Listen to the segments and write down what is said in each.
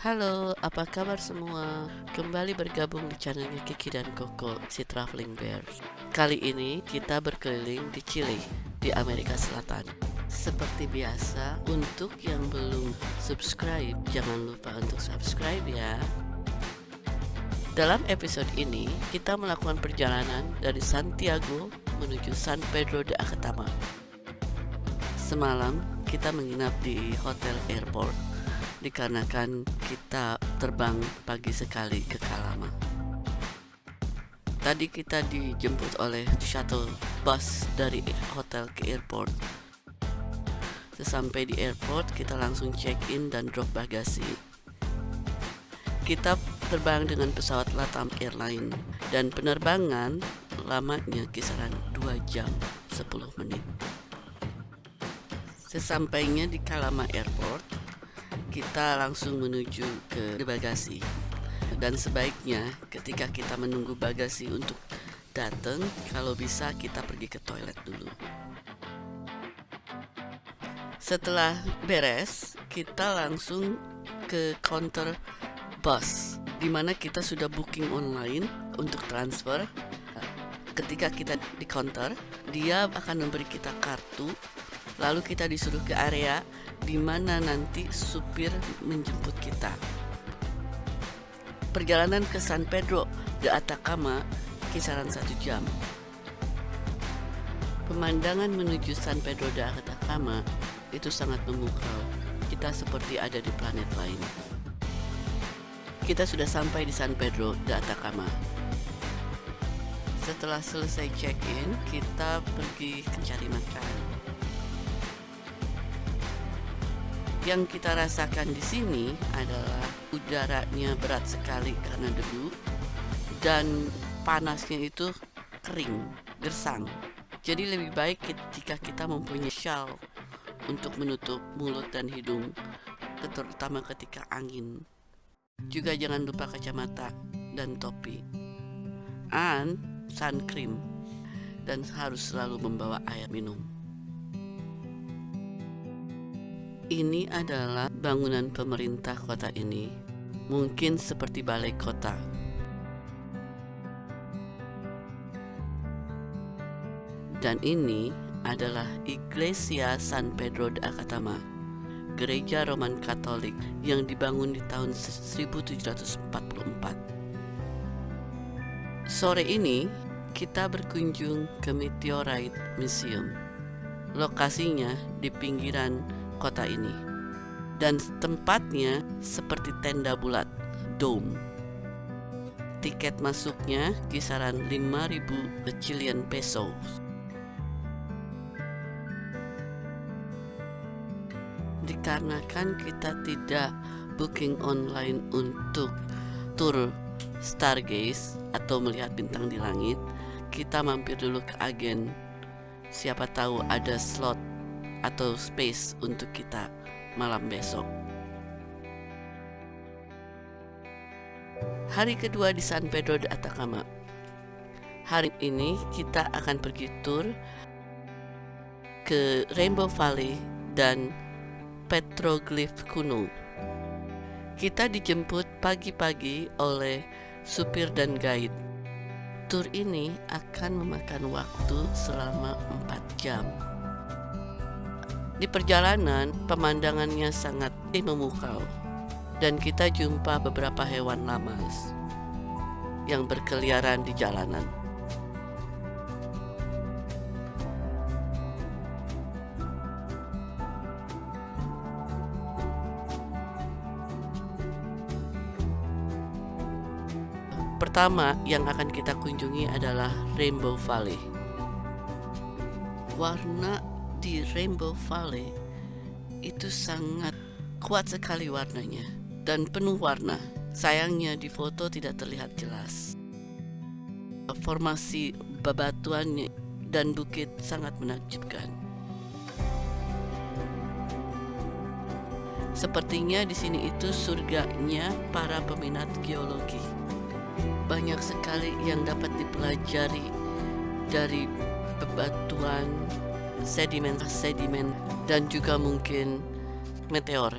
Halo, apa kabar semua? Kembali bergabung di channelnya Kiki dan Koko, si Traveling Bear. Kali ini kita berkeliling di Chile, di Amerika Selatan. Seperti biasa, untuk yang belum subscribe, jangan lupa untuk subscribe ya. Dalam episode ini, kita melakukan perjalanan dari Santiago menuju San Pedro de Atacama. Semalam, kita menginap di Hotel Airport dikarenakan kita terbang pagi sekali ke Calama. Tadi kita dijemput oleh shuttle bus dari hotel ke airport. Sesampai di airport, kita langsung check-in dan drop bagasi. Kita terbang dengan pesawat LATAM Airline dan penerbangan lamanya kisaran 2 jam 10 menit. Sesampainya di Calama Airport, kita langsung menuju ke bagasi. Dan sebaiknya ketika kita menunggu bagasi untuk datang, kalau bisa kita pergi ke toilet dulu. Setelah beres, kita langsung ke counter bus, di mana kita sudah booking online untuk transfer. Ketika kita di counter, dia akan memberi kita kartu, lalu kita disuruh ke area di mana nanti supir menjemput kita. Perjalanan ke San Pedro de Atacama kisaran 1 jam. Pemandangan menuju San Pedro de Atacama itu sangat memukau. Kita seperti ada di planet lain. Kita sudah sampai di San Pedro de Atacama. Setelah selesai check-in, kita pergi mencari makan. Yang kita rasakan di sini adalah udaranya berat sekali karena debu dan panasnya itu kering, gersang. Jadi lebih baik jika kita mempunyai shawl untuk menutup mulut dan hidung, terutama ketika angin. Juga jangan lupa kacamata dan topi, and sun cream, dan harus selalu membawa air minum. Ini adalah bangunan pemerintah kota ini, mungkin seperti balai kota. Dan ini adalah Iglesia San Pedro de Atacama, gereja Roman Katolik yang dibangun di tahun 1744. Sore ini kita berkunjung ke Meteorite Museum. Lokasinya di pinggiran kota ini, dan tempatnya seperti tenda bulat, dome. Tiket masuknya kisaran 5.000 Chilean peso. Dikarenakan kita tidak booking online untuk tur stargaze atau melihat bintang di langit, kita mampir dulu ke agen. Siapa tahu ada slot atau space untuk kita malam besok. Hari kedua di San Pedro de Atacama. Hari ini kita akan pergi tur ke Rainbow Valley dan Petroglyph kuno. Kita dijemput pagi-pagi oleh supir dan guide. Tur ini akan memakan waktu selama 4 jam. Di perjalanan, pemandangannya sangat memukau dan kita jumpa beberapa hewan lamas yang berkeliaran di jalanan. Pertama yang akan kita kunjungi adalah Rainbow Valley. Warna di Rainbow Valley itu sangat kuat sekali warnanya dan penuh warna. Sayangnya di foto tidak terlihat jelas. Formasi bebatuannya dan bukit sangat menakjubkan. Sepertinya di sini itu surganya para peminat geologi. Banyak sekali yang dapat dipelajari dari bebatuan, sedimen dan juga mungkin meteor.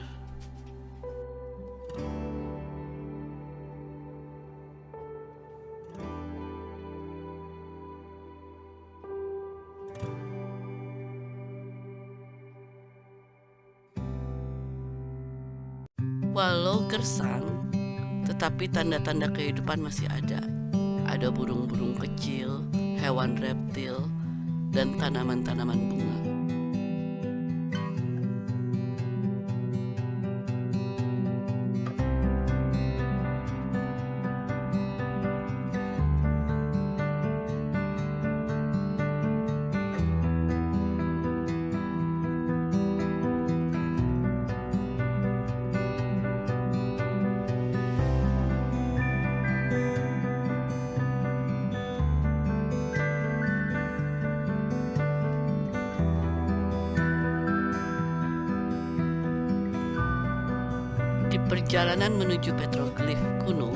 Walau gersang, tetapi tanda-tanda kehidupan masih ada. Ada burung-burung kecil, hewan reptil, dan tanaman-tanaman bunga. Di perjalanan menuju petroglif kuno,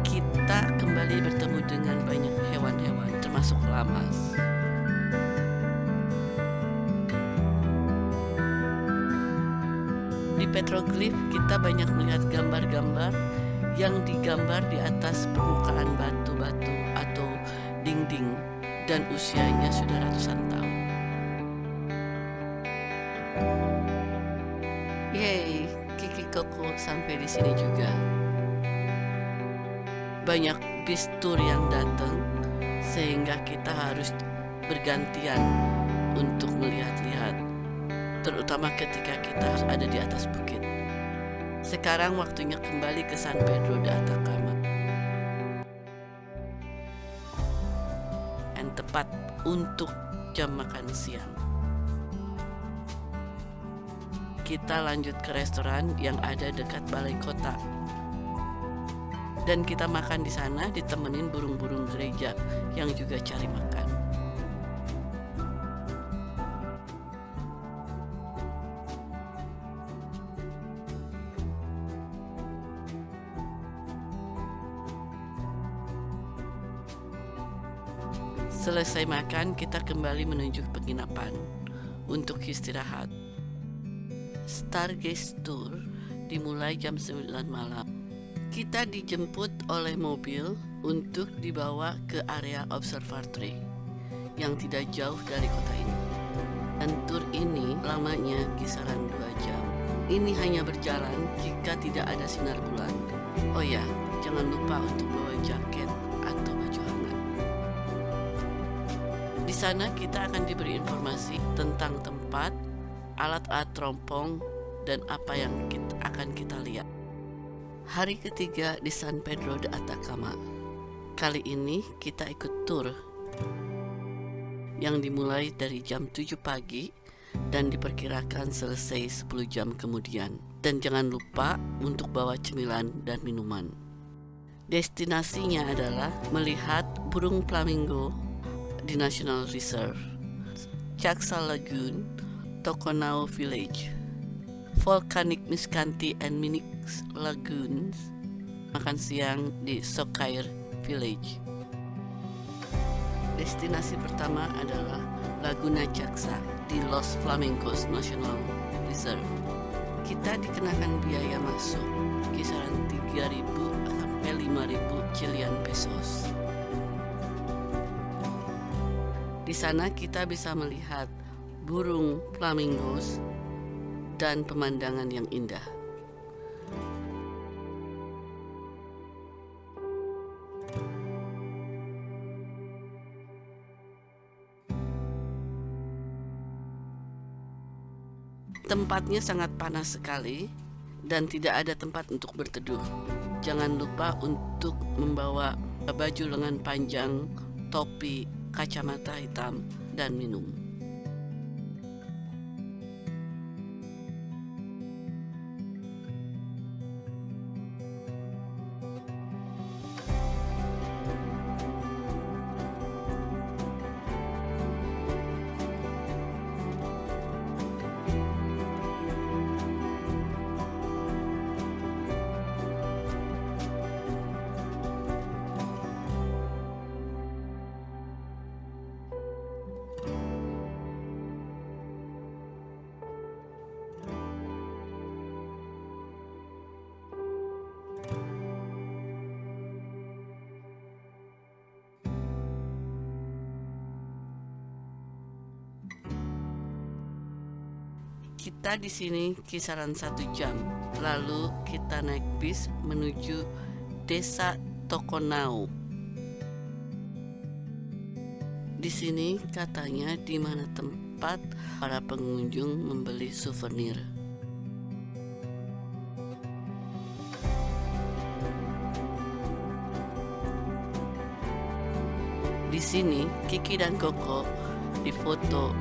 kita kembali bertemu dengan banyak hewan-hewan, termasuk lamas. Di petroglif, kita banyak melihat gambar-gambar yang digambar di atas permukaan batu-batu atau dinding, dan usianya sudah ratusan tahun. Yeay, Kiki Koko sampai di sini juga. Banyak bis tour yang datang, sehingga kita harus bergantian untuk melihat-lihat, terutama ketika kita ada di atas bukit. Sekarang waktunya kembali ke San Pedro de Atacama. Dan tepat untuk jam makan siang. Kita lanjut ke restoran yang ada dekat balai kota. Dan kita makan di sana ditemenin burung-burung gereja yang juga cari makan. Selesai makan, kita kembali menuju penginapan untuk istirahat. Stargaze Tour dimulai jam 9 malam. Kita dijemput oleh mobil untuk dibawa ke area observatory yang tidak jauh dari kota ini. Dan tour ini lamanya kisaran 2 jam. Ini hanya berjalan jika tidak ada sinar bulan. Oh ya, jangan lupa untuk bawa jaket atau baju hangat. Di sana kita akan diberi informasi tentang tempat, alat-alat teropong, dan apa yang akan kita lihat. Hari ketiga di San Pedro de Atacama. Kali ini kita ikut tur yang dimulai dari jam 7 pagi dan diperkirakan selesai 10 jam kemudian. Dan jangan lupa untuk bawa cemilan dan minuman. Destinasinya adalah melihat burung flamingo di National Reserve, Chacsa Lagoon, Toconao Village, Volcanic Miscanthi and Minix Lagoons, makan siang di Socaire Village. Destinasi pertama adalah Laguna Chacsa di Los Flamingos National Reserve. Kita dikenakan biaya masuk kisaran 3.000 sampai 5.000 Chilean pesos. Di sana kita bisa melihat burung flamingos dan pemandangan yang indah. Tempatnya sangat panas sekali dan tidak ada tempat untuk berteduh. Jangan lupa untuk membawa baju lengan panjang, topi, kacamata hitam, dan minum. Kita di sini kisaran 1 jam Lalu kita naik bis menuju Desa Tokonau. Di sini katanya di mana tempat para pengunjung membeli souvenir. Di sini Kiki dan Koko difoto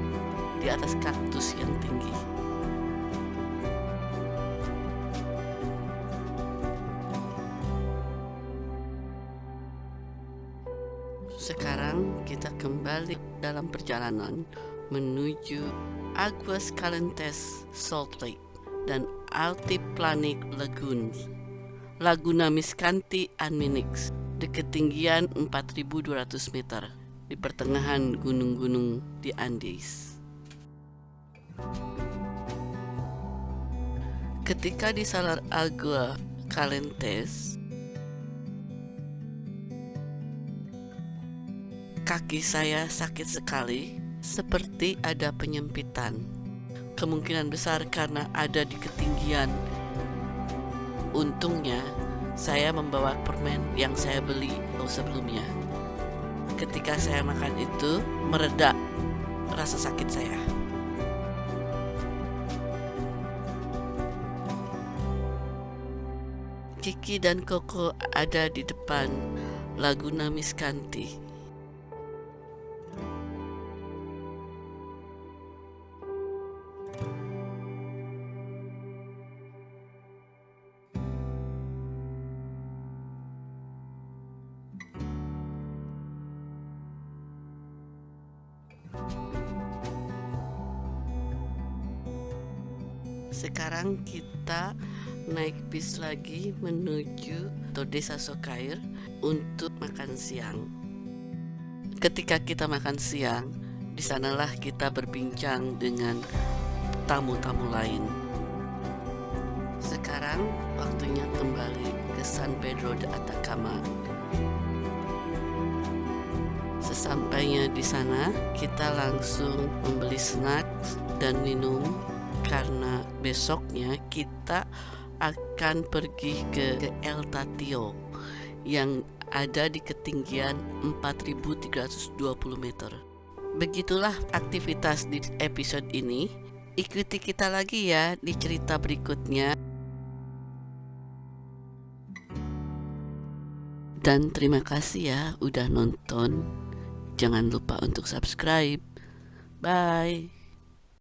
di atas kaktus yang tinggi. Sekarang kita kembali dalam perjalanan menuju Aguas Calientes Salt Lake dan Altiplanic Lagoons, Laguna Miscanthi and Minix di ketinggian 4.200 meter di pertengahan gunung-gunung di Andes. Ketika di Salar Agua Calientes, kaki saya sakit sekali, seperti ada penyempitan. Kemungkinan besar karena ada di ketinggian. Untungnya, saya membawa permen yang saya beli sebelumnya. Ketika saya makan itu, mereda rasa sakit saya. Kiki dan Koko ada di depan Laguna Miscanthi. Sekarang kita naik bis lagi menuju Desa Socair untuk makan siang. Ketika kita makan siang, di sanalah kita berbincang dengan tamu-tamu lain. Sekarang waktunya kembali ke San Pedro de Atacama. Sesampainya di sana, kita langsung membeli snack dan minum karena besoknya kita akan pergi ke El Tatio yang ada di ketinggian 4.320 meter. Begitulah aktivitas di episode ini. Ikuti kita lagi ya di cerita berikutnya. Dan terima kasih ya udah nonton. Jangan lupa untuk subscribe. Bye.